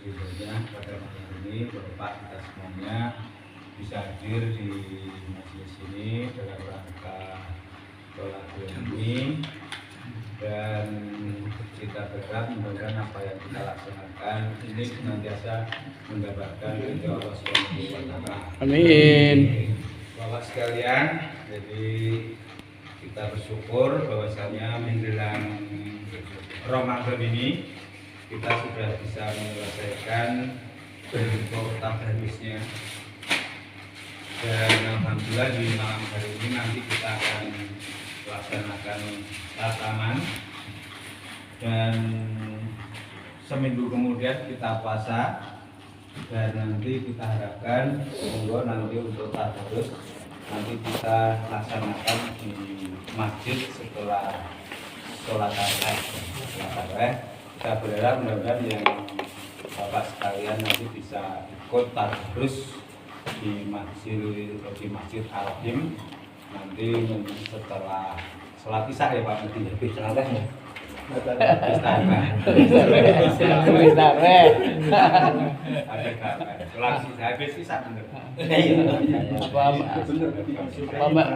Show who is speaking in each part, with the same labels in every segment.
Speaker 1: ridhonya pada malam ini Bapak kita semuanya bisa hadir di majelis ini dalam rangka Sholatul ini, dan kita berharap mudah-mudahan apa yang kita laksanakan ini senantiasa mendapatkan ridho Allah Subhanahu wa Ta'ala.
Speaker 2: Amin.
Speaker 1: Bapak sekalian, jadi kita bersyukur bahwasanya menjelang Ramadan ini kita sudah bisa menyelesaikan bentuk tadarusnya, dan alhamdulillah di malam hari ini nanti kita akan laksanakan tataman, dan seminggu kemudian kita puasa, dan nanti kita harapkan monggo nanti untuk tadarus nanti kita laksanakan di masjid setelah sholat tarawih. Kita berharap mudah-mudahan yang Bapak sekalian nanti bisa ikut tadarus di masjid Al-Him nanti setelah sholat isya ya Pak, nanti habis sholat ya.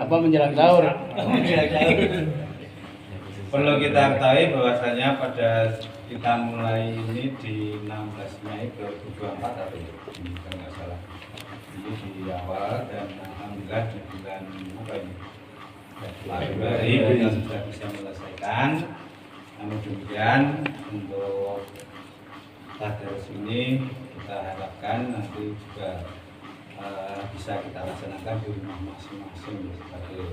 Speaker 2: Apa menjelang sahur?
Speaker 1: Perlu kita ketahui bahwasanya pada kita mulai ini di 16 Mei 2024 atau nggak salah, ini di awal, dan alhamdulillah di bulan apa ini Februari kita sudah bisa menyelesaikan. Namun demikian untuk tadarus ini kita harapkan nanti juga bisa kita laksanakan di rumah masing-masing sebagai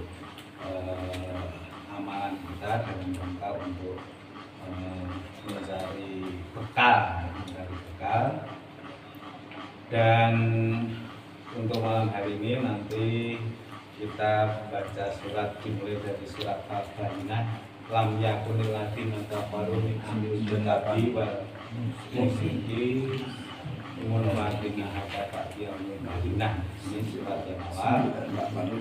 Speaker 1: amalan kita dalam rangka untuk mencari bekal, dan untuk malam hari ini nanti kita baca surat dimulai dari surat Al-Bayyinah, lam yakunil ladina kafaru min ahlil kitabi wal musyrikin munaffiqina hatta yaumil qiyamah. Ini surat yang awal.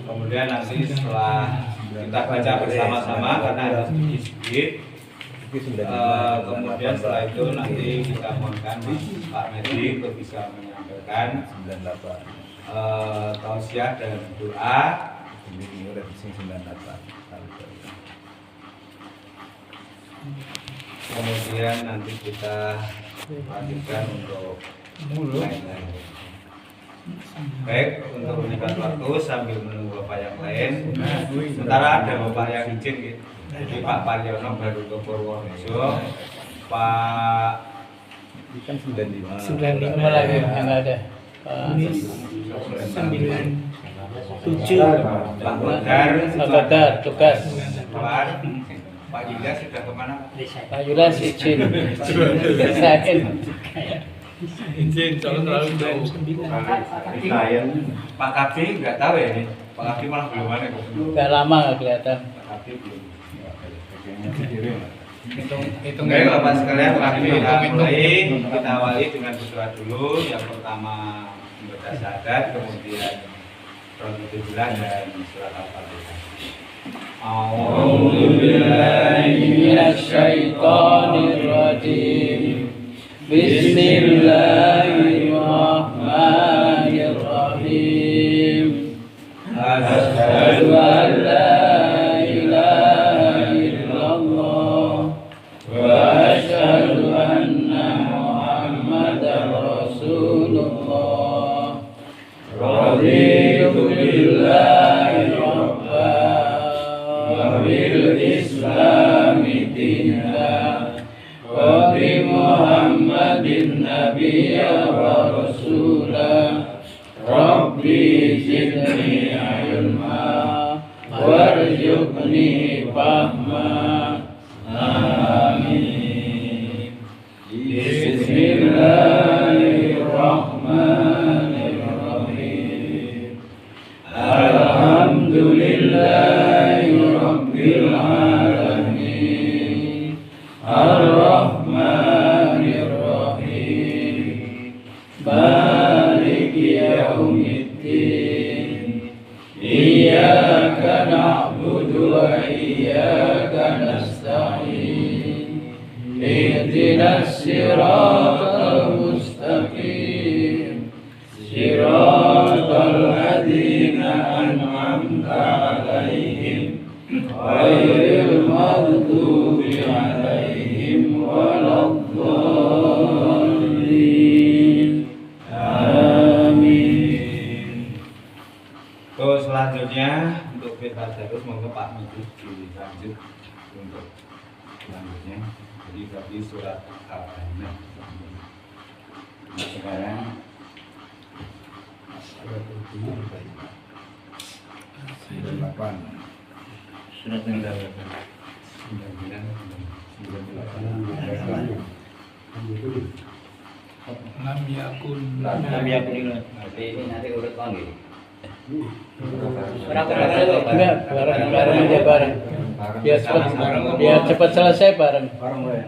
Speaker 1: Kemudian nanti setelah kita baca bersama-sama karena ada sedikit, kemudian setelah itu nanti kita mohonkan Pak Medi untuk bisa menyampaikan tausiah dan doa. Kemudian nanti kita lanjutkan untuk lain-lain. Baik, untuk menyingkat waktu sambil menunggu Bapak yang lain, sementara ada Bapak yang izin gitu. Jadi Pak Paryono baru ke Purworejo, Pak
Speaker 2: Kan 95 lagi yang ada. 97
Speaker 1: Pak Godar
Speaker 2: tugas.
Speaker 1: Pak Yuda sudah kemana?
Speaker 2: Pak Yuda izin.
Speaker 3: Izin, soalnya terlalu jauh.
Speaker 1: Pak Kabi nggak tahu ya ini. Pak Kabi malah belum ada.
Speaker 2: Udah lama nggak kelihatan.
Speaker 1: Pak Kabi belum.
Speaker 3: Hitung
Speaker 1: Baik Bapak sekalian, kita mulai, kita awali dengan berdoa dulu. Yang pertama membaca syahadat, kemudian Alhamdulillah dan surat Al-Fatihah.
Speaker 2: A'udzu billahi minasy syaithanir rajim. Bismillahirrahmanirrahim. Asyhadu an la ilaha illallah wa asyhadu anna Muhammadar Rasulullah. Raditu billahi rabban wa bil islami dinan wa bi Muhammadin nabiyya wa rasulah. Rabbi zidni ilma warzuqni fahma. Amin. Bismillahirrahmanirrahim. Alhamdulillahi rabbil alamin. Ar-Rahmanir Rahim. Maliki yaumiddin. Iyyaka na'budu wa iyyaka nasta'in. Ihdinas siratal mustaqim.
Speaker 1: terus monggo Pak Maju dilanjut untuk selanjutnya. Jadi berarti surat Al-Bayyinah.
Speaker 2: Nah, sekarang surat yang berapa?
Speaker 1: 99.
Speaker 3: Lam yakun.
Speaker 2: Lam yakun ini. Berarti ini nanti urut on gitu.
Speaker 4: Enggak, bareng aja bareng. Biar cepat selesai bareng. Boleh.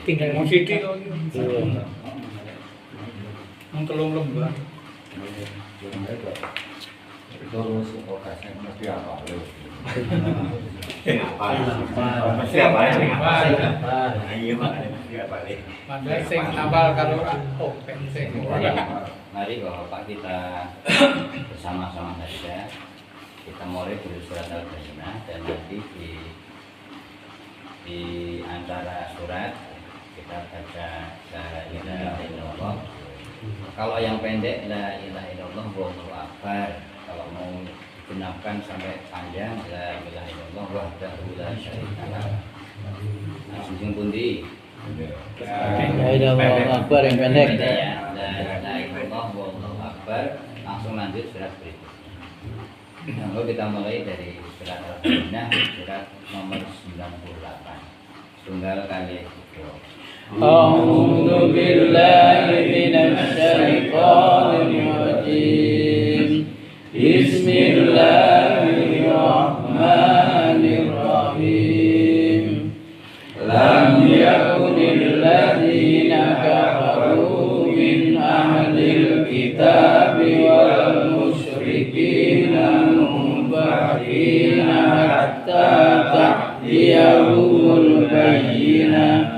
Speaker 3: Tinggal musik kok. Mung telung lembar.
Speaker 1: Terus okasnya mesti apa?
Speaker 2: Mesti apa ya?
Speaker 1: Iya, Pak. Apa nih?
Speaker 3: Mandai sing nambal karo sing.
Speaker 2: Mari Bapak kita bersama-sama saja kita mulai dari surat Al-Bayyinah dan nanti di antara surat kita baca la ilaha illallah. Kalau yang pendek la ilaha illallah wallahu akbar. Kalau mau genapkan sampai panjang la ilaha illallah wahdahu la syarika lah. Nah, sujung pundi.
Speaker 4: La ilaha akbar yang pendek.
Speaker 2: Ya, la ilaha illallah wallahu akbar. Langsung lanjut surat berikutnya. Lalu kita mulai dari surat Al-Bayyinah, surat nomor 98. Tunggal kali itu.
Speaker 4: A'udzu billahi minasy syaithanir rajim. Bismillahirrahmanirrahim. Lam yakunil ladzina kafaru min ahlil kitabi wal musyrikina munfakina hatta ta'tiyahumul bayyinah.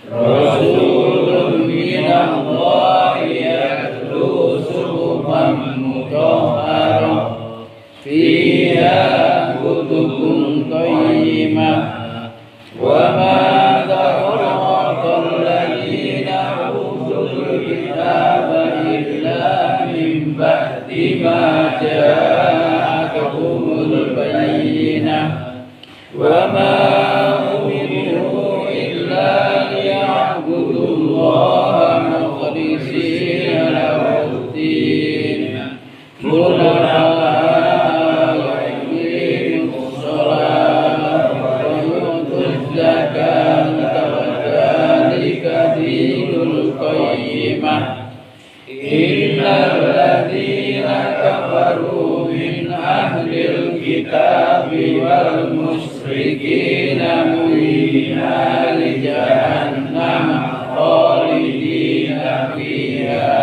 Speaker 4: Rasulun minallahi yatlu suhufan mutahharah fiha kutubun qayyimah wa ma tafarraqa alladziina utul kitaba illa min ba'di ma ja'atuhumul bayyinah wa ma umiru illa liya'budullaha mukhlisina lahu-d-din hunafa wa yuqimus sholata wa yutuz zakata wa dzalika dinul qayyimah. Innal ladzina kafaru min ahlil kitabi wal musyrikina fi nari jahannam khalidina fiha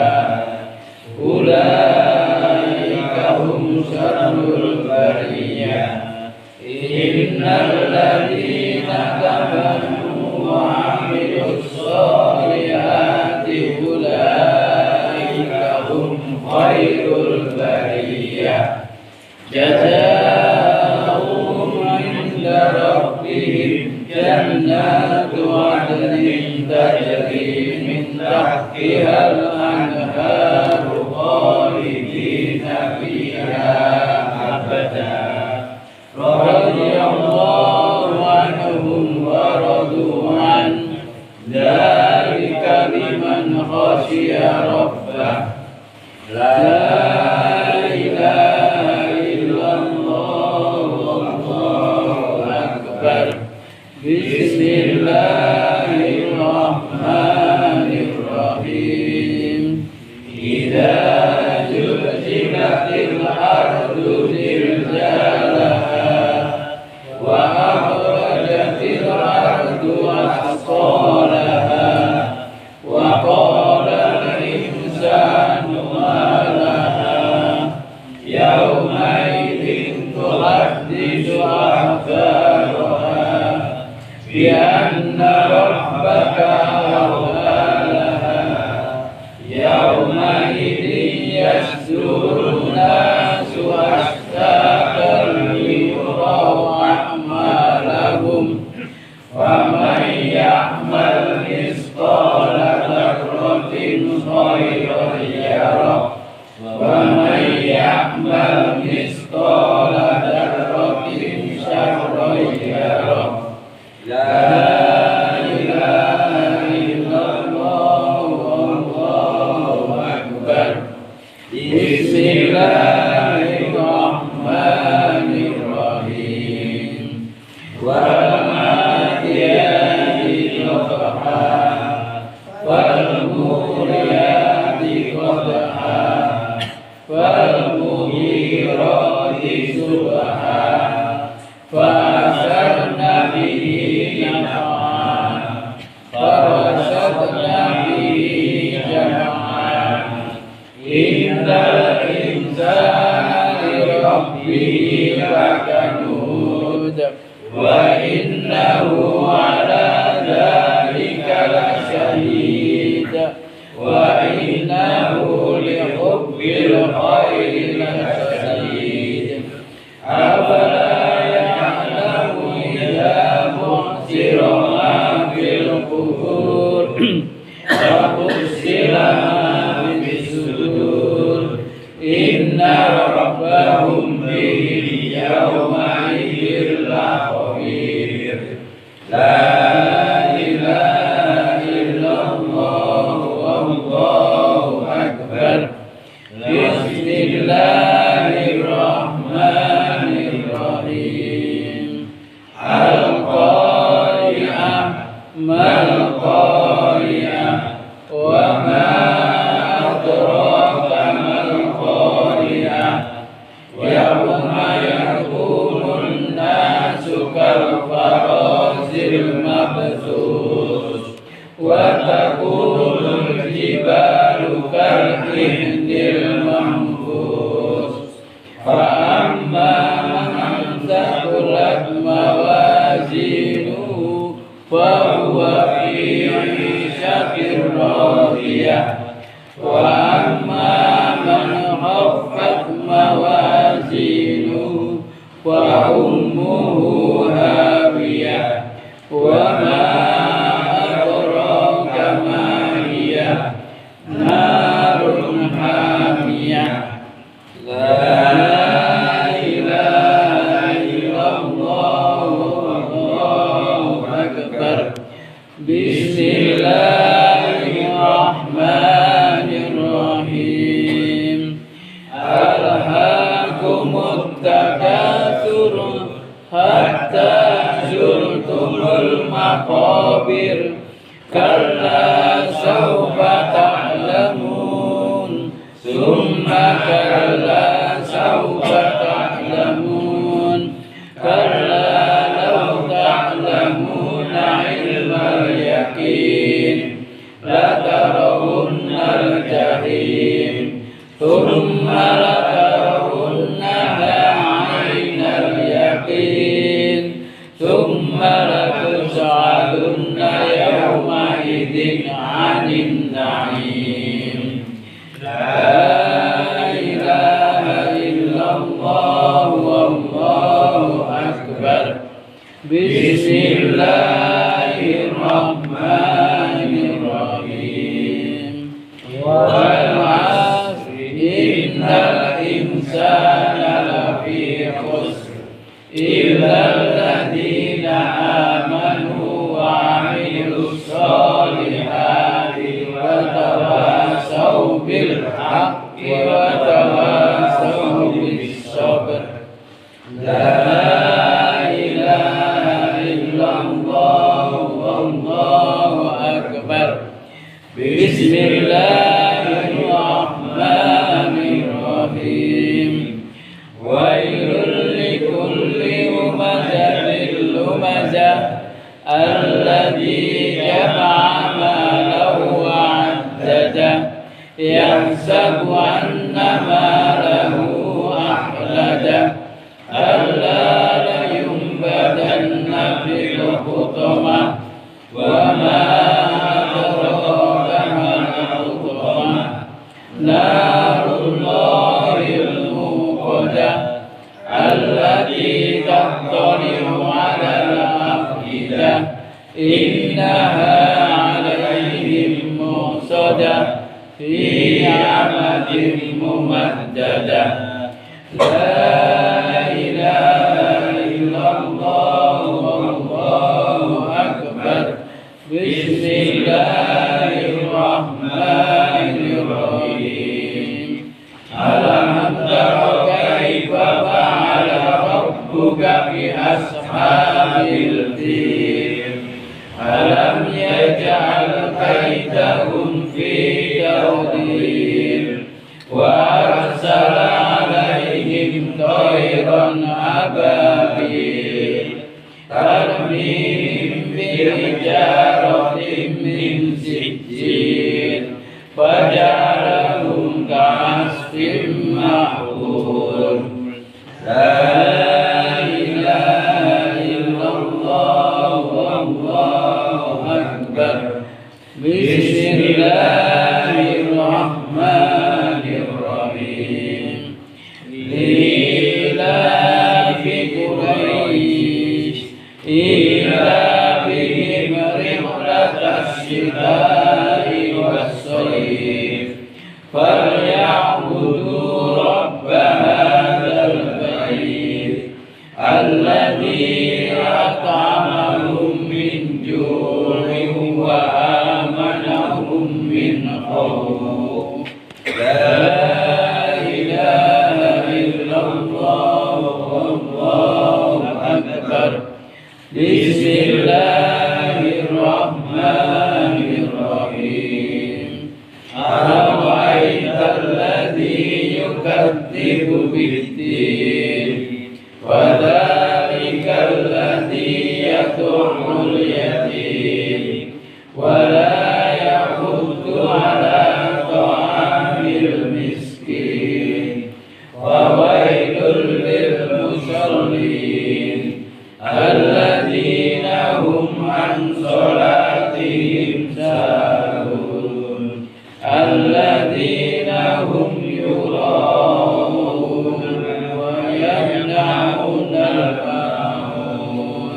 Speaker 4: ulaika hum syarrul bariyah. Innal ladzina kafaru wa amilus sholihati ulaika hum khairul bariyah. Jazaohum 'inda rabbihim jannatu 'adnin tajri min tahtihal anharu khalidina fiha abada. Radiyallahu anhum wa radu an. Dzalika liman khashiya rabbah. La ilaha illallah wallahu akbar. Bismillahirrahmanirrahim. Idza zulzilatil ardu zilzalaha wa akhrajatil ardu asqalaha wa qala al-insanu ma laha yawma idzin tuhaddithu akhbaraha bi anna rabbaka awha laha yawma idzin yasdurun nasu ashtatan liyuraw a'malahum faman ya'mal mithqala dzarratin khairan yarah wa فالموريات قدحا فالمغيرات صبحا فأثرن به نقعا فوسطن به جمعا إن الإنسان لربه لكنود وإنه على ذلك لشهيد وإنه لحب الخير لشديد أفلا يعلم إذا بعثر ما في القبور وحصل ما في الصدور إن ربهم بهم يومئذ لخبير لا إله إلا الله والله أكبر بسم الله الرحمن الرحيم القارعة ما القارعة وما أدراك ما القارعة يوم يكون الناس كالفراش المبثوث وتكون الجبال كالعهن المنفوش فأما من ثقلت موازينه فهو في عيشة راضية وأما من خفت موازينه فأمه هاوية وما أدراك ما هي نار حامية لا إله إلا الله والله أكبر بسم الله الرحمن الرحيم ألهاكم التكاثر حتى زرتم المقابر كلا سوف تعلمون ثم كلا سوف تعلمون كلا لو تعلمون علم اليقين لترون الجحيم ثم لترونها عين اليقين ثم لتسألن يومئذ عن النعيم لا إله إلا الله والله أكبر بسم الله الرحمن الرحيم والعصر إن الإنسان لفي خسر إلا الذين آمنوا وعملوا الصالحات وتواصوا بالحق وتواصوا بالصبر لا إله إلا الله والله أكبر بسم الله الرحمن الرحيم ويل لكل همزة لمزة الذي جمع ماله وعدده يحسب أن ماله أخلده ألا لينبذن في الحطمة وما أدراك ما الحطمة نار الله الموقدة التي تطلع على الأفئدة إنها عليهم مؤصدة في عمد ممددة لا إله إلا الله والله أكبر بسم الله الرحمن الرحيم ألم تر كيف فعل ربك بأصحاب الفيل ألم ولم يجعل كيدهم في تضليل وأرسل عليهم طيرا أبابيل ترميهم بحجارة من سجيل فجعلهم كعصف مأكول لا إله إلا الله والله أكبر بسم الله الرحمن الرحيم لإيلاف قريش إيلافهم رحلة الشتاء والصيف فليعبدوا رب هذا البيت الذي أطعمهم من جوع وآمنهم من خوف لا إله إلا الله والله أكبر بسم الله الرحمن الرحيم أرأيت الذي يكذب بالدين وذلك الذي يدع اليتيم ولا يحض على طعام المسكين وويل للمصلين الذين هم عن صلاتهم ساهون الذين هم يراءون ويمنعون الماعون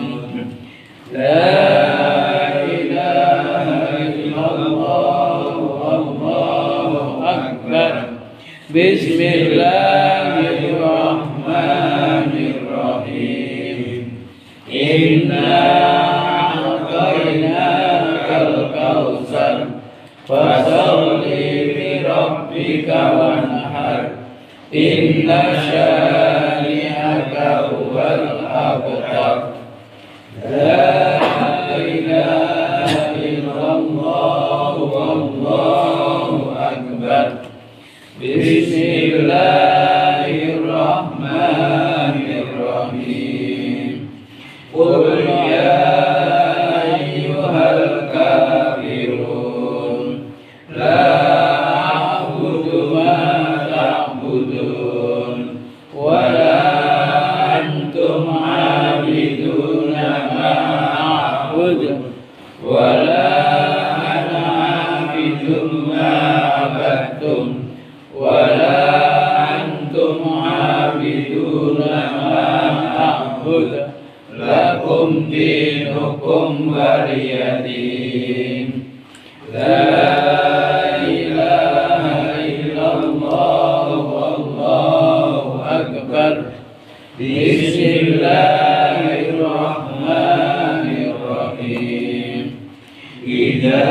Speaker 4: لا إله إلا الله والله أكبر بسم الله الرحمن الرحيم إنا أعطيناك الكوثر فصل لربك وانحر إن شانئك هو الأبتر لا إله إلا الله والله أكبر بسم الله الرحمن الرحيم قل يا أيها الكافرون لا أعبد ما تعبدون ولا أنتم عابدون ما أعبد ولا أنا عابد ما عبدتم ولا أنتم عابدون ما أعبد لكم دينكم ولي دين لا إله إلا الله والله أكبر بسم الله الرحمن الرحيم إذا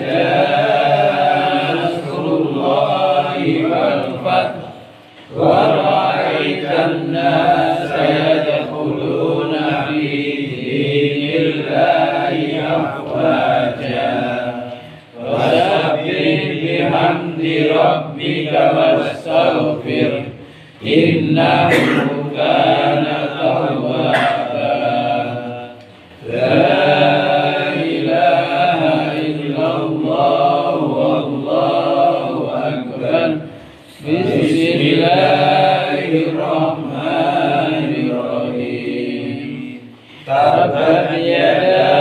Speaker 4: جاء نصر الله والفتح ورأيت الناس يدخلون في دين الله أفواجا فسبح بحمد ربك واستغفر إنه كان توابا لا إله إلا الله والله أكبر بسم الله الرحمن الرحيم تبت يدا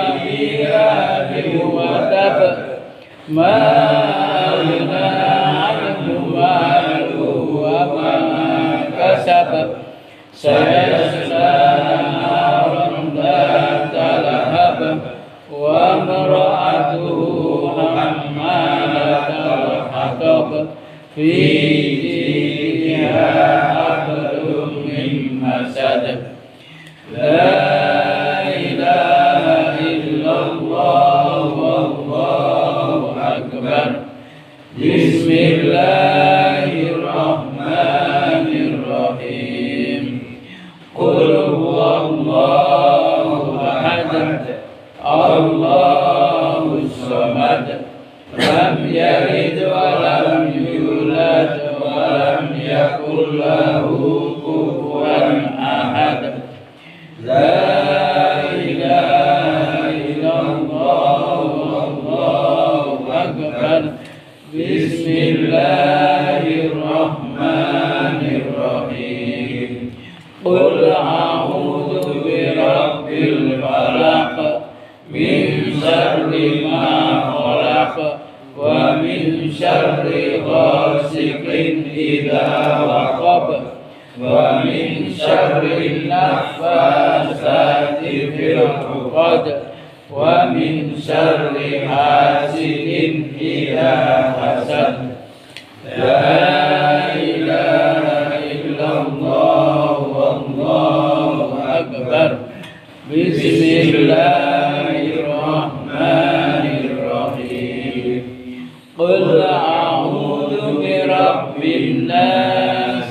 Speaker 4: أبي لهب وتب ما أغنى عنه ماله وما كسب سيصلى نارا ذات لهب وامرأته حمالة الحطب في جيدها حبل من مسد لا إله إلا الله والله أكبر بسم الله الرحمن الرحيم قل هو الله أحد Allahus samad lam yalid wa lam yulad wa lam yakul lahu kufuwan ahad. La ilaha illallah wallahu akbar. Bismillahirrahmanirrahim. Qul a'udzu birabbil falaq min syarri ma khalaq wa min syarri ghasiqin idza waqab wa min syarri naffasati fil 'uqad wa min syarri hasidin idza hasad. La ilaha illallah wallahu akbar. Bismillahirrahmanirrahim. Qul a'udzu birabbin nas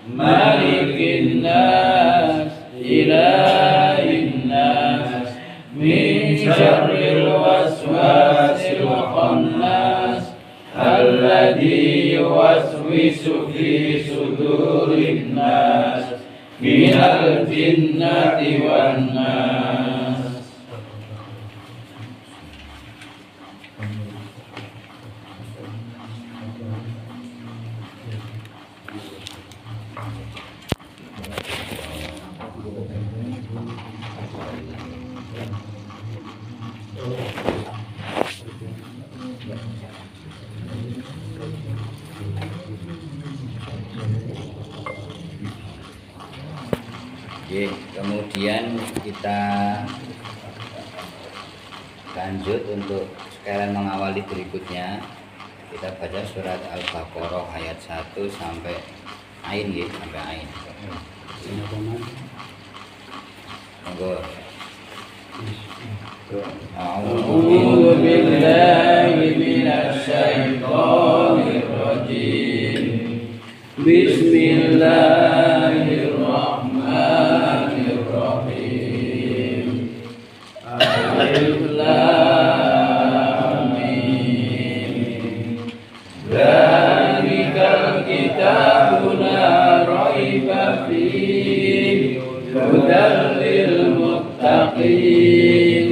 Speaker 4: malikin nas ilahin nas min syarril waswasil khannas alladzi yuwaswisu fi sudurin nas minal jinnati wan nas.
Speaker 2: Oke, kemudian kita lanjut untuk sekarang mengawali berikutnya. Kita baca surat Al-Baqarah ayat 1 sampai Ain ya, sampai Ain. Monggo.
Speaker 4: A'udzu billahi minasy syaithanir rajim. Bismillahirrahmanirrahim. Alif lam mim. Dzalikal kitabu la raiba fihi hudan lil muttaqin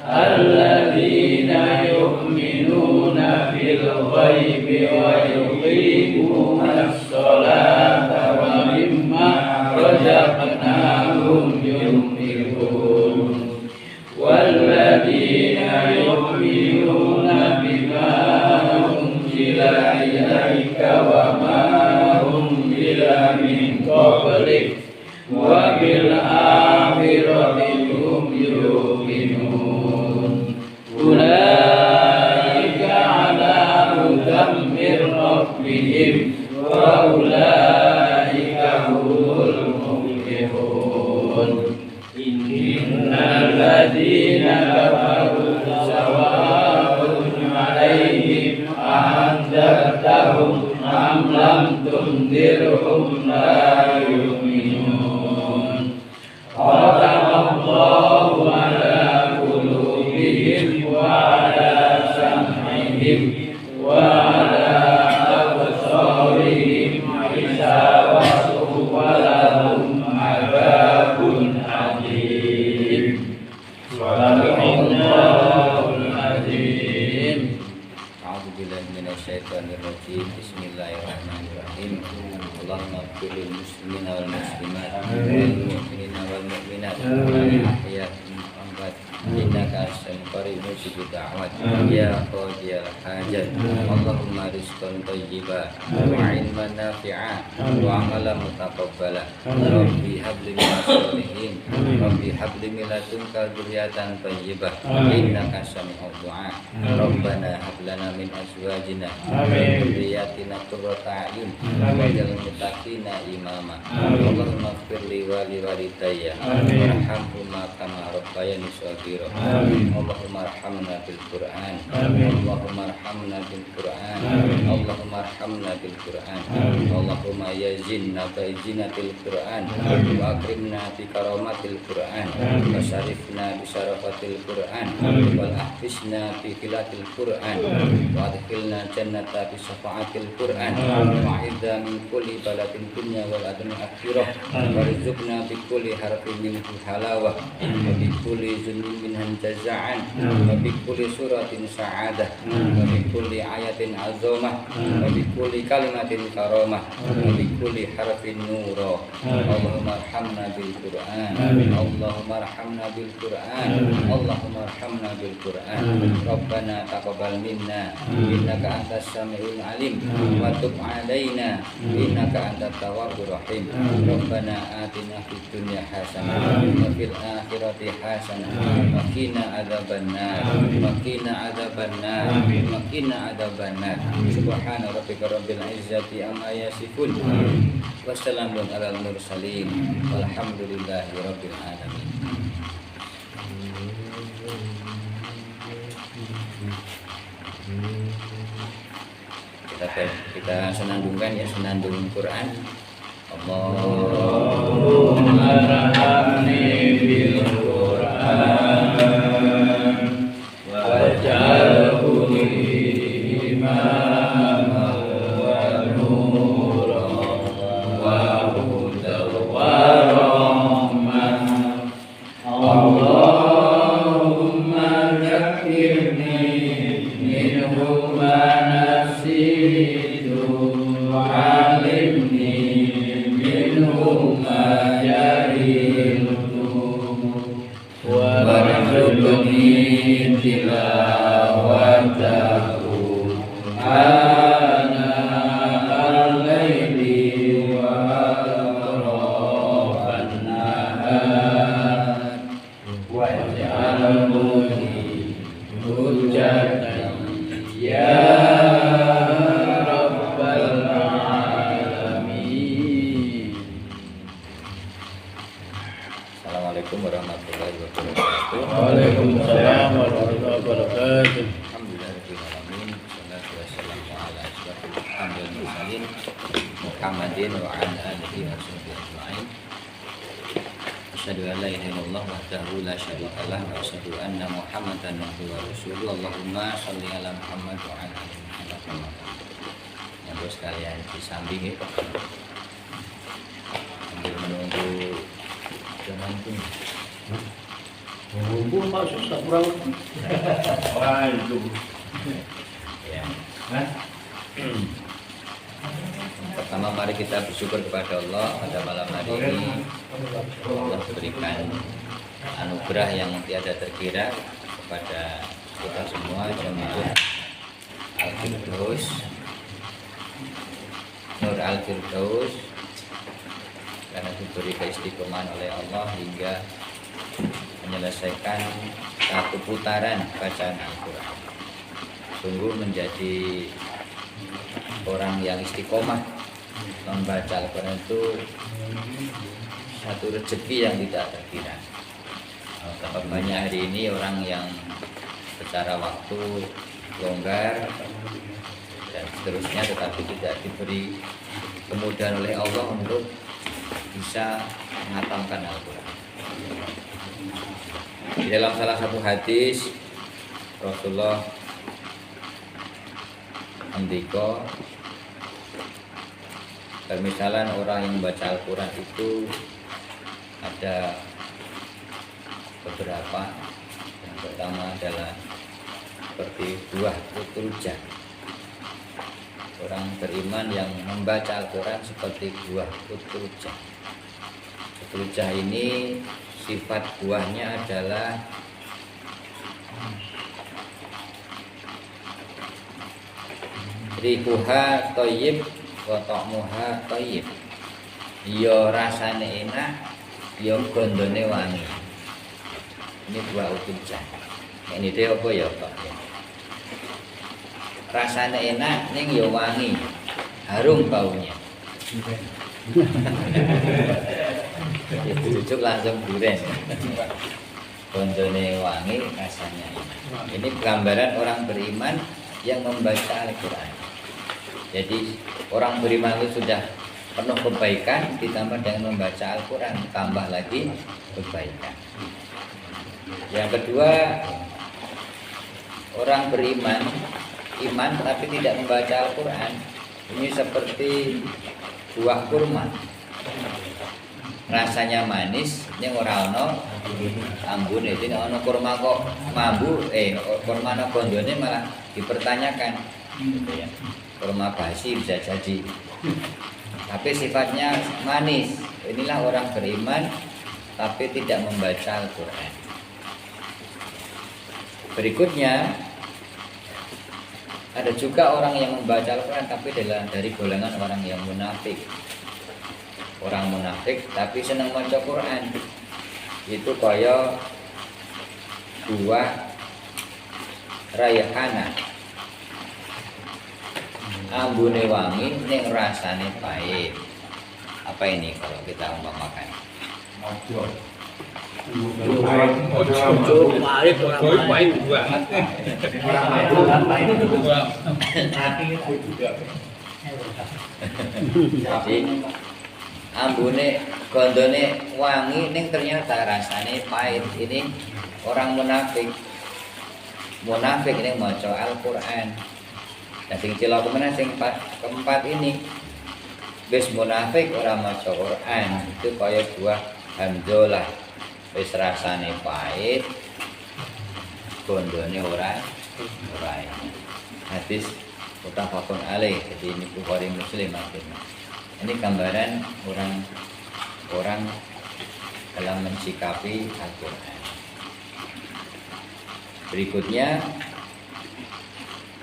Speaker 4: alladzina yu'minuna bil ghaibi wa yuqimunas sholata wa mimma razaqnahum yunfiqun walladzina yu'minuna bima unzila ilaika wa ma unzila min qablik wa bil akhirati hum yuqinun. Ulaika ala hudan min rabbihim wa ulaika humul muflihun. Innal ladzina kafaru sawa'un 'alaihim a'anzartahum am lam tunzirhum la yu'minun. Khatamallahu ala qulubihim wa ala sam'ihim wa ala absarihim ghishawatun wa lahum 'adzabun alim. Subhanallahul azim.
Speaker 2: A'udzubillahi minasyaitonirrajim. Bismillahirrahmanirrahim. Allahumma ighfir lil muslimina wal muslimat wal mu'minina wal mu'minat ahya'i amwat innaka as-sami'ul qarib mujibud da'wat ya qadiyal hajat. Allahumma rizqan thayyiban wa 'ilman nafi'an wa 'amalan mutaqabbalan. Rabbi habli minas sholihin Rabbi habli min ladunka dzurriyyatan thayyibah innaka as-sami'ud du'a. Rabbana hab lana min azwajina wa dhurriyyatina qurrata a'yun waj'alna muttaqina imama. Allahumma ighfir li wa li walidayya warhamhuma kama rabbayani shaghira. Allahumma arhamna bil Qur'an.
Speaker 4: Amin.
Speaker 2: Allahumma arhamna bil Qur'an.
Speaker 4: Amin.
Speaker 2: Allahumma arhamna bil Qur'an.
Speaker 4: Amin.
Speaker 2: Allahumma yazinna bi zinatil Qur'an.
Speaker 4: Amin.
Speaker 2: Wa akrimna bi karamatil Qur'an.
Speaker 4: Amin.
Speaker 2: Wa syarifna bi syarafatil Qur'an.
Speaker 4: Amin.
Speaker 2: Wal ahfizna bi khilatil Qur'an.
Speaker 4: Amin.
Speaker 2: Wa adkhilna jannata bi syafa'atil Qur'an.
Speaker 4: Amin.
Speaker 2: Wa idza min kulli baladin dunya wal adna akhirah.
Speaker 4: Amin.
Speaker 2: Warzuqna bi kulli harfin minhu halawah. Wa bi kulli zulmin minhan jaza'an.
Speaker 4: Amin.
Speaker 2: Wa bi kulli suratin sa'adah. Wa bi kulli ayatin azamah. Wa bi kulli kalimatin karamah. Wa bi kulli harfin nura.
Speaker 4: Amin.
Speaker 2: Allahumma arhamna bil Qur'an.
Speaker 4: Amin.
Speaker 2: Allahumma arhamna bil Qur'an.
Speaker 4: Amin.
Speaker 2: Allahumma arhamna bil Qur'an.
Speaker 4: Amin.
Speaker 2: Rabbana taqabbal minna
Speaker 4: Amin.
Speaker 2: innaka antas samiul alim
Speaker 4: Amin.
Speaker 2: wa tub alaina innaka antat tawwabur rahim.
Speaker 4: Amin.
Speaker 2: Rabbana atina fid dunya hasanah
Speaker 4: Amin.
Speaker 2: wa fil akhirati hasanah
Speaker 4: Amin.
Speaker 2: wa qina adzabannar
Speaker 4: Amin.
Speaker 2: wa qina adzabannar
Speaker 4: Amin.
Speaker 2: wa qina adzabannar. Subhana rabbika rabbil izzati amma yasifun.
Speaker 4: Amin.
Speaker 2: Wassalamun alal mursalin walhamdulillahi rabbil alamin. Kita senandungkan ya, senandung Quran.
Speaker 4: Allahumma arhamni bil Qur'an waj'alhu li imaman wa nuran wa hudan wa rahmah. Allahumma zakkirni minhu ma nasitu wa'allimni minhu ma jahiltu warzuqni tilawatahu ana al-laili wa atrafan nahar waj'alhu li hujjatan ya rabbal alamin.
Speaker 2: Assalamualaikum warahmatullahi wabarakatuh.
Speaker 4: Waalaikumsalam warahmatullahi wabarakatuh.
Speaker 2: Alhamdulillahirabbil alamin. Wassalatu wassalamu ala asyrafil anbiya'i wal mursalin Muhammadin wa ala alihi wa sahbihi ajma'in. Asyhadu an la ilaha illallah wahdahu la syarika lah wa asyhadu anna Muhammadan abduhu wa rasuluh. Allahumma shalli ala Muhammad wa ala ali Muhammad. Yang bos sekalian di samping ya. Sambil menunggu zaman pun.
Speaker 4: Bumbu masuk sabrang. Waduh.
Speaker 2: Ya. Pertama mari kita bersyukur kepada Allah pada malam hari ini. Allah berikan anugerah yang tiada terkira kepada kita semua jemaah Al-Firdaus, Nur Al-Firdaus, karena diberi keistiqomahan oleh Allah hingga menyelesaikan satu putaran bacaan Al-Quran. Sungguh menjadi orang yang istiqomah membaca Al-Quran itu satu rezeki yang tidak terkira. Betapa banyak hari ini orang yang secara waktu longgar dan seterusnya, tetapi tidak diberi kemudahan oleh Allah untuk bisa mengatamkan Al-Quran. Di dalam salah satu hadis Rasulullah mendiko, permisalan orang yang membaca Al-Quran itu ada beberapa. Yang pertama adalah seperti buah kuturja. Orang beriman yang membaca Al-Quran seperti buah kuturja. Kuturja ini sifat buahnya adalah rihuha thayyib wa ta'muha thayyib. Ya rasane enak, ya gondone wangi. Ini buah kuturja. Ini dia apa ya Pak? Rasane enak ning ya wangi. Harum baunya. Ya cucuk langsung duren. Bondone wangi, rasanya enak. Ini gambaran orang beriman yang membaca Al-Quran. Jadi orang beriman itu sudah penuh kebaikan, ditambah dengan membaca Al-Quran, tambah lagi kebaikan. Yang kedua, orang beriman, iman tapi tidak membaca Al-Quran, ini seperti buah kurma. Rasanya manis, ini orang ono ambune, ini ono kurma kok mambu, kurma no gondone malah dipertanyakan, gitu ya. Kurma basi bisa jadi, tapi sifatnya manis. Inilah orang beriman, tapi tidak membaca Al-Quran. Berikutnya, ada juga orang yang membaca Al-Quran, tapi dari golongan orang yang munafik. Orang munafik tapi senang baca Quran, itu kaya buah rayhana, ambune wangi ning rasane pahit. Apa ini kalau kita umpamakan?
Speaker 1: Ojo.
Speaker 3: Ojo pahit banget.
Speaker 2: Jadi ambune gondone wangi ning ternyata rasane pahit. Ini orang munafik. Munafik ini maca Al-Qur'an. Dan sing cilaka meneh sing keempat ini wis munafik ora maca Qur'an, itu kaya buah hamdolah. Wis rasane pahit, gondone ora hadis mutafaqun alaih. Jadi ini Bukhari Muslim akhirnya. Ini gambaran orang dalam mensikapi Al-Quran. Berikutnya,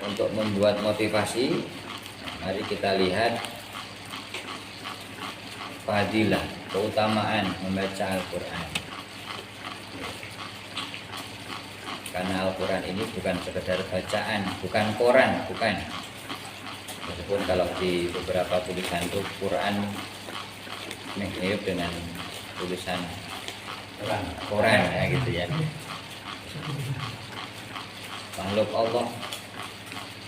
Speaker 2: untuk membuat motivasi, mari kita lihat fadilah, keutamaan membaca Al-Quran. Karena Al-Quran ini bukan sekedar bacaan, bukan koran, bukan. Meskipun kalau di beberapa tulisan itu Quran mirip dengan tulisan koran ya gitu ya. Makhluk Allah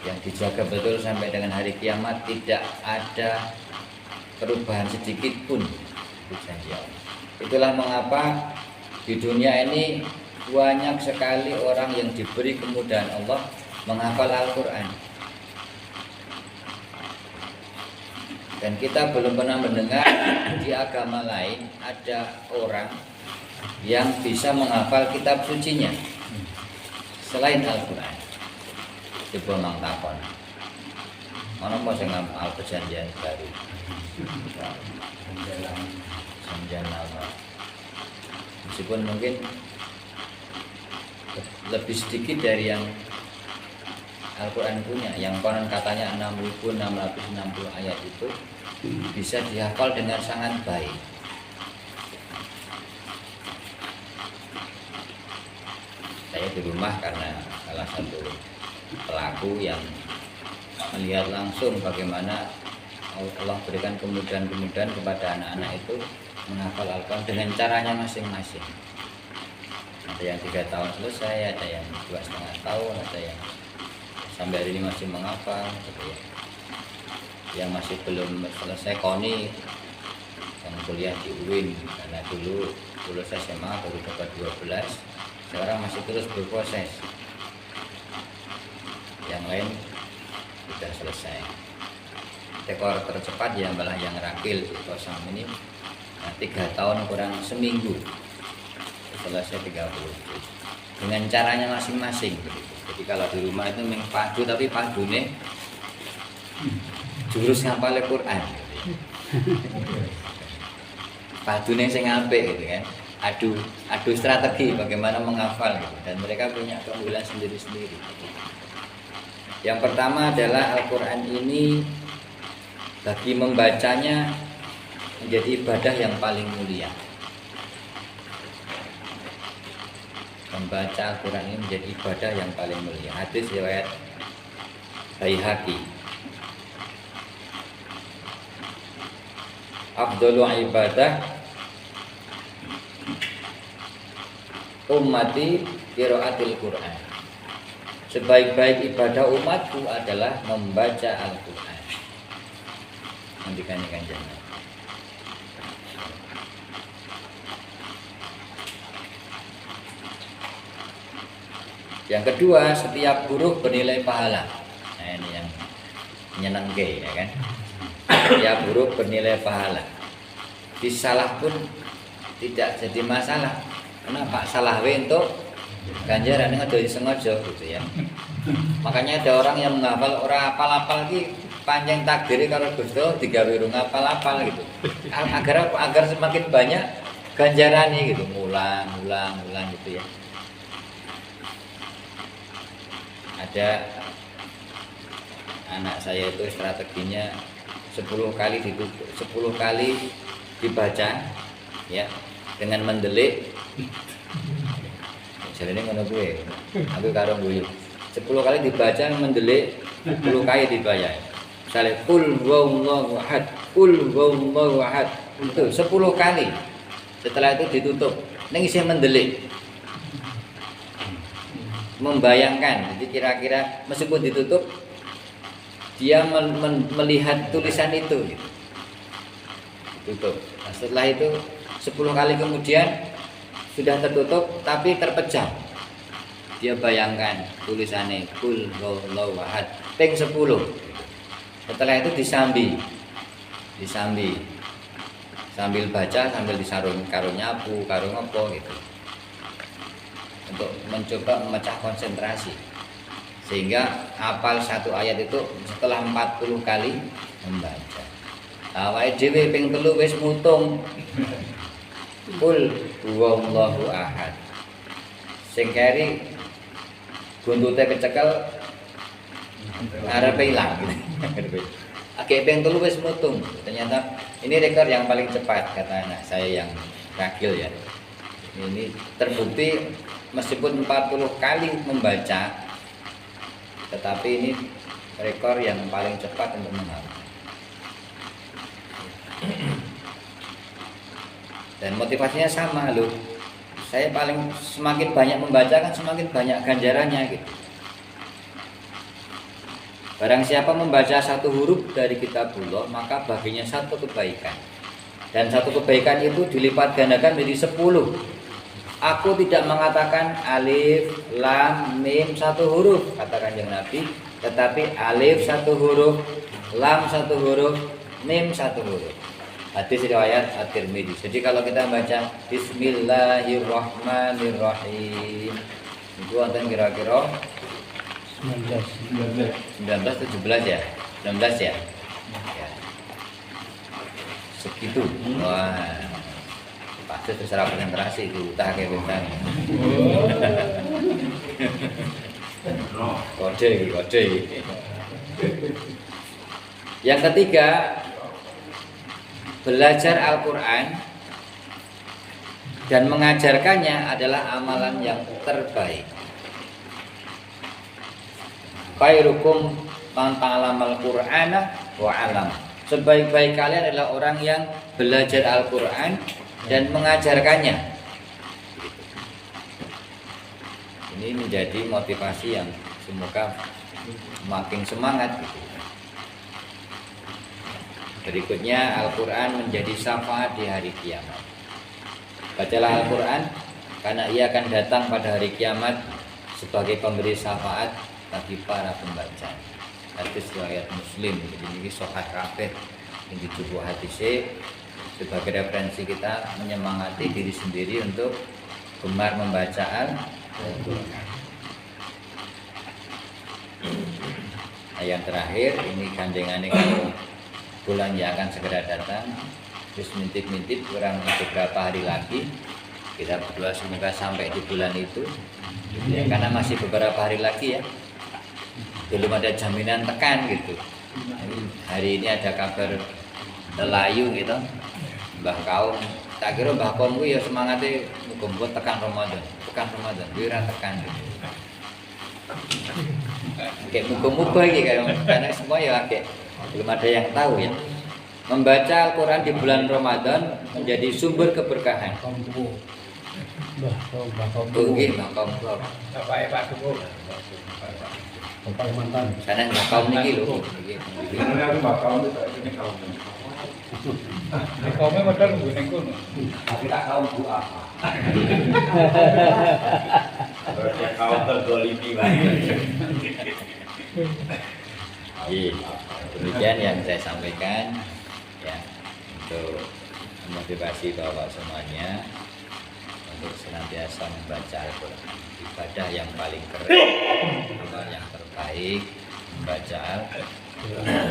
Speaker 2: yang dijaga betul sampai dengan hari kiamat, tidak ada perubahan sedikit pun. Itulah mengapa di dunia ini banyak sekali orang yang diberi kemudahan Allah menghafal Al-Quran. Dan kita belum pernah mendengar di agama lain ada orang yang bisa menghafal kitab sucinya selain Al-Quran. Coba mang takon, mana mau saya ngambil perjanjian baru? Perjanjian lama. Meskipun mungkin lebih sedikit dari yang Al-Quran punya, yang konon katanya 6.660 ayat itu bisa dihafal dengan sangat baik. Saya di rumah karena salah satu pelaku yang melihat langsung bagaimana Allah berikan kemudahan-kemudahan kepada anak-anak itu menghafal Al-Quran dengan caranya masing-masing. Ada yang 3 tahun selesai, ada yang 2,5 tahun, ada yang sampai hari ini masih menghafal, gitu ya. Yang masih belum selesai KONI, yang kuliah di UIN, karena dulu lulus SMA baru dapat 12, sekarang masih terus berproses. Yang lain sudah selesai. Rekor tercepat ya malah yang Rakil di Kosam ini 3 tahun kurang seminggu selesai 30 dengan caranya masing-masing. Jadi kalau di rumah itu memang padu, tapi padune jurus ngapal Quran. Padune sing apik gitu kan. Adu strategi bagaimana menghafal gitu. Dan mereka punya keunggulan sendiri-sendiri. Yang pertama adalah Al-Quran ini bagi membacanya menjadi ibadah yang paling mulia. Membaca Al-Quran ini menjadi ibadah yang paling mulia. Hadis riwayat Baihaqi. Afdhalu ibadah ummati qiraatil Qur'an. Sebaik-baik ibadah umatku adalah membaca Al-Qur'an. Nantikan Kanjeng. Yang kedua, setiap huruf bernilai pahala. Nah, ini yang menyenangkan, ya kan? Setiap huruf bernilai pahala. Disalah pun tidak jadi masalah. Kenapa? Salah untuk ganjaran ini ada sengaja gitu ya. Makanya ada orang yang menghafal orang apal-apal iki panjang takdir kalau Gusto digawe rung apal-apal gitu. Agar semakin banyak ganjarannya gitu, ulang gitu ya. Ada anak saya itu strateginya 10 kali dibaca ya dengan mendelik. Jalane ngono kuwi. Aku karo guyu. 10 kali dibaca mendelik, 10 kali dibaca. Misalnya qul huwallahu ahad, qul huwallahu ahad. Itu 10 kali. Setelah itu ditutup. Ning isih mendelik. Membayangkan, jadi kira-kira meskipun ditutup dia melihat tulisan itu gitu. Tutup. Nah, setelah itu 10 kali kemudian sudah tertutup tapi terpejam. Dia bayangkan tulisannya qul huwallahu ahad ping 10. Setelah itu disambi. Sambil baca sambil disarung karo nyapu, karo ngopo gitu. Untuk mencoba memecah konsentrasi sehingga hafal satu ayat itu setelah 40 kali membaca. Awake dhewe ping 3 wis mutung. Qul huwallahu ahad. Sing keri buntute kecekel arepe ilang gitu. Oke, ping 3 wis mutung. Ternyata ini rekor yang paling cepat kata anak saya yang ragil ya. Ini terbukti meskipun 40 kali membaca, tetapi ini rekor yang paling cepat untuk menghafal. Dan motivasinya sama loh. Saya semakin banyak membaca kan semakin banyak ganjarannya gitu. Barang siapa membaca satu huruf dari kitabullah maka baginya satu kebaikan. Dan satu kebaikan itu dilipat gandakan menjadi 10. Aku tidak mengatakan alif, lam, mim satu huruf kata Kanjeng Nabi, tetapi alif satu huruf, lam satu huruf, mim satu huruf. Hadis riwayat At-Tirmidzi. Jadi kalau kita baca Bismillahirrahmanirrahim itu wonten kira-kira 19 17 ya? 19 ya? Ya. Segitu. Wah. Pasti terserah konsentrasi itu tak kayak bintang. Kode. Yang ketiga, belajar Al-Quran dan mengajarkannya adalah amalan yang terbaik. Khairukum man ta'allamal Qur'ana wa 'allam. Sebaik-baik kalian adalah orang yang belajar Al-Quran dan mengajarkannya. Ini menjadi motivasi yang semoga makin semangat gitu. Berikutnya Al-Quran menjadi syafaat di hari kiamat. Bacalah Al-Quran karena ia akan datang pada hari kiamat sebagai pemberi syafaat bagi para pembaca. Hadis riwayat Muslim. Jadi ini sahih kabeh yang dijubuh hadisnya sebagai referensi kita menyemangati diri sendiri untuk gemar membaca Al-Quran. Nah, yang terakhir ini gandengannya kalau bulan yang akan segera datang, terus mintip-mintip kurang beberapa hari lagi kita berdoa semoga sampai di bulan itu ya, karena masih beberapa hari lagi ya, belum ada jaminan tekan gitu. Hari ini ada kabar Telayu gitu, Mbah Kaum, tak kira Mbah Kaum ya semangatnya muga-muga tekan Ramadan, wira tekan gitu. Kayak muga-muga iki karena semua ya kayak belum ada yang tahu ya. Membaca Al-Quran di bulan Ramadan menjadi sumber keberkahan.
Speaker 4: Bah, bakal
Speaker 2: Nggih, makom.
Speaker 3: Bapak Pak Tuku.
Speaker 4: Bapak mantan.
Speaker 2: Sana makom niki lho. Niki.
Speaker 1: Ini aku bakal ini kaum.
Speaker 3: Kau memang betul nggih kono.
Speaker 1: Tapi tak tahu bu apa. Kau tergolimi lagi.
Speaker 2: Demikian yang saya sampaikan ya untuk memotivasi Bapak semuanya untuk senantiasa membaca Al-Quran, ibadah yang paling keren, ibadah yang terbaik, membaca Al-Quran.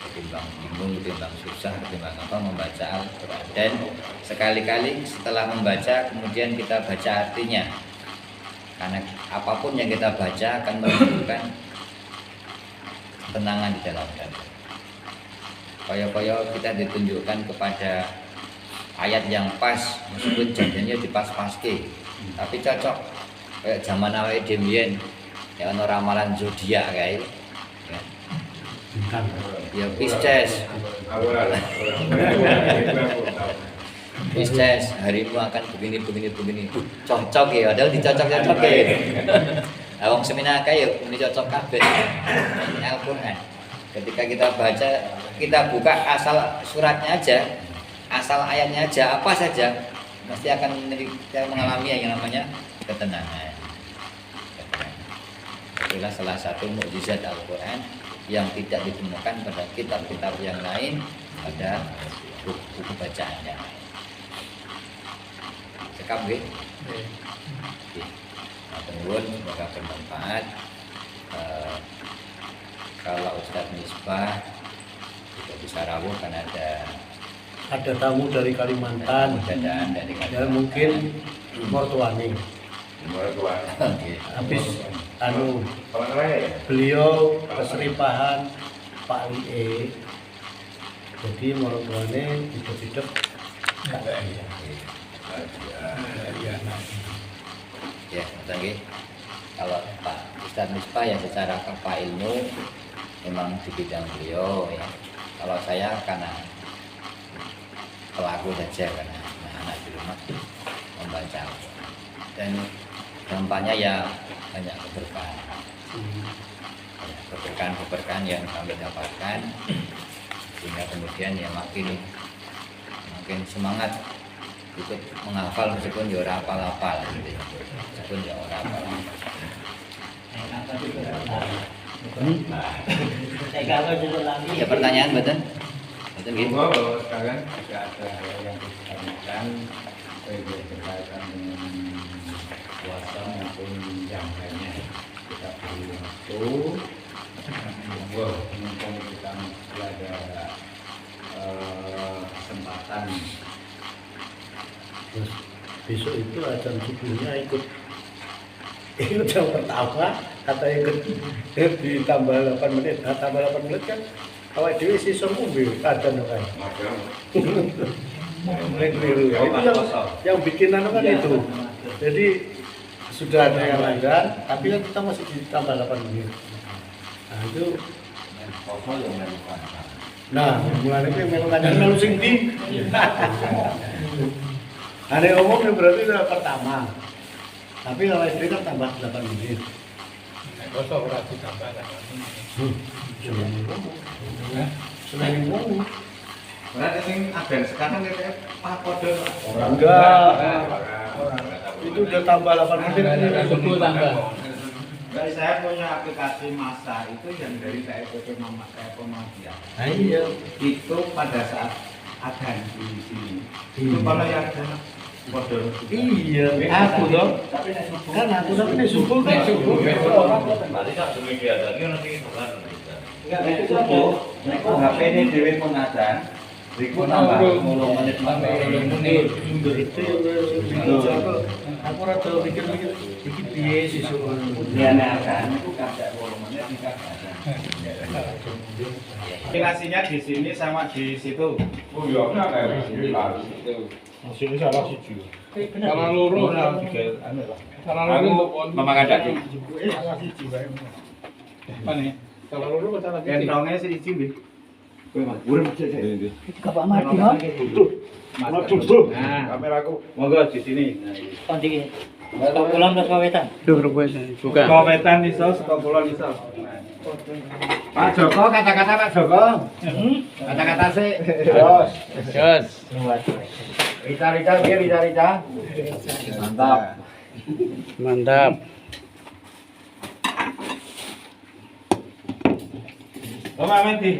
Speaker 2: Ketimbang bingung, ketimbang susah, ketimbang apa membaca Al-Quran. Dan sekali-kali setelah membaca kemudian kita baca artinya, karena apapun yang kita baca akan menunjukkan ketenangan di dalam hati. Koyo-koyo kita ditunjukkan kepada ayat yang pas, meskipun janjinya dipas-paske, tapi cocok kayak zaman awake dhewe ya ono ramalan zodiak kayak ya. Ya Pisces. Pisces, harimu akan begini. Cocok ya, padahal dicocok-cocok ya. Wong seminaka ya ini cocok kabeh. Al-Qur'an. Ketika kita baca, kita buka asal suratnya aja, asal ayatnya aja, apa saja, pasti akan kita mengalami yang namanya ketenangan. Itulah salah satu mukjizat Al-Qur'an yang tidak ditemukan pada kitab-kitab yang lain, pada buku bacaannya. Cekap nggih? Nggih. Nuwun, semoga bermanfaat. Kalau Ustadz Misbah tidak bisa rawuh kan
Speaker 4: Ada tamu dari Kalimantan.
Speaker 2: dadaan dari
Speaker 4: Ya mungkin mertuani.
Speaker 2: Oke.
Speaker 4: Habis beliau keseripahan Pak Lie. Jadi mertuane hidup-hidup.
Speaker 2: Ya, nggih. Kalau Pak Ustadz Misbah ya secara apa ilmu memang di bidang beliau ya. Kalau saya karena pelaku saja, karena anak di rumah membaca dan dampaknya ya banyak keberkahan yang kami dapatkan, sehingga kemudian ya makin semangat ikut menghafal meskipun ya ora hafal gitu ya. Meskipun ya ora hafal. Ya pertanyaan betul? Betul gitu.
Speaker 1: Bahwa sekarang jika ada hal yang ditanyakan baik berkaitan dengan puasa maupun yang lainnya, kita beri waktu. Mumpung kita masih ada kesempatan.
Speaker 4: Terus besok itu azan subuhnya ikut yang pertama kata ikut ditambah 8 menit. Nah, tambah 8 menit kan awak dewi sisa mobil azan kan. Keliru ya. Itu yang bikin kan itu. Jadi sudah ada yang langgar, tapi kan kita masih ditambah 8 menit. Nah itu. Nah, mulai itu memang kadang lalu sing di. Ada umum yang berarti itu pertama. Tapi kalau istri kan tambah 8 menit.
Speaker 3: Kosong ora ditambah kan.
Speaker 4: Selain umum.
Speaker 1: Berarti sing agen sekarang kayak Pak Kode.
Speaker 4: Enggak. Itu udah tambah 8 menit.
Speaker 3: Subuh tambah.
Speaker 1: Dari saya punya aplikasi masa itu yang dari KPP Muhammadiyah.
Speaker 4: Nah, iya.
Speaker 1: Itu pada saat adan di sini. Itu kalau yang ada bodoh.
Speaker 4: Iya, aku dong. Kan aku tapi ini subuh kan subuh.
Speaker 1: Berarti tak demikian lagi nanti bukan. Enggak itu subuh. Nek HP ini dhewe pun adan. Riku tambah 10 menit tambah 10 menit.
Speaker 4: Itu aku rada mikir-mikir iki piye sesuk
Speaker 1: Diane adan itu kadang 10 menit nikah adan. Aplikasinya di sini sama di situ.
Speaker 5: Oh iya, kayak di situ.
Speaker 3: Masih salah siji. Salah loro ora tiga anu lah. Salah loro
Speaker 1: Memakan daging.
Speaker 3: salah siji bae. Apa nih? Salah loro kok salah siji.
Speaker 1: Kentongnya siji nggih.
Speaker 6: Bapak Mardi, no?
Speaker 1: Nah,
Speaker 3: Kameraku.
Speaker 1: monggo di sini.
Speaker 6: Oh, di kulon ke wetan.
Speaker 1: Buka. Kawetan iso, saka kulon iso.
Speaker 3: Pak Joko, kata-kata Pak Joko. Kata-kata sih. Jos. Rita, biar Rita. Mantap.
Speaker 1: Mama Menti,